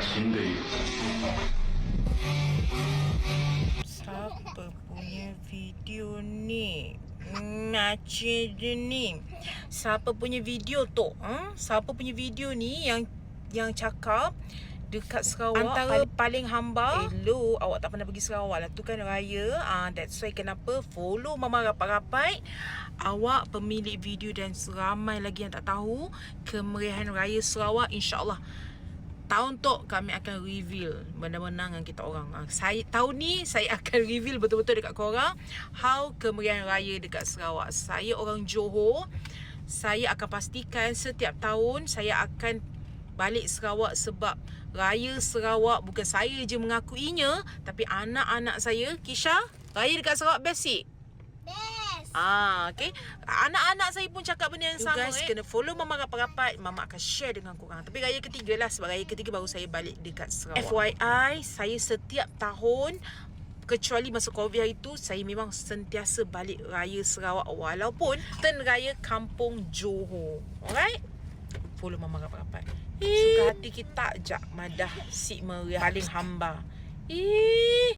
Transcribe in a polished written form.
新的一个。 Siapa punya video ni? Macam ni. Siapa punya video tu? Siapa punya video ni yang cakap dekat Sarawak antara paling hamba. Hello, awak tak pernah pergi Sarawak lah. Tu kan raya. That's why kenapa follow Mama rapat-rapat. Awak pemilik video dan ramai lagi yang tak tahu kemeriahan raya Sarawak, insya-Allah tahun tu kami akan reveal benda-benda dengan kita orang. Tahun ni saya akan reveal betul-betul dekat korang how kemeriahan raya dekat Sarawak. Saya orang Johor. Saya akan pastikan setiap tahun saya akan balik Sarawak sebab raya Sarawak bukan saya je mengakuinya, tapi anak-anak saya. Kisha, raya dekat Sarawak best sih? Okay. Anak-anak saya pun cakap benda yang sama. Guys, kena follow Mama rapat-rapat. Mama akan share dengan korang. Tapi raya ketiga lah. Sebab raya ketiga baru saya balik dekat Sarawak. FYI, saya setiap tahun, kecuali masa COVID hari tu, saya memang sentiasa balik raya Sarawak. Walaupun turn raya kampung Johor. Alright? Follow Mama rapat-rapat. Suka hati kita jak madah si meriah paling hamba.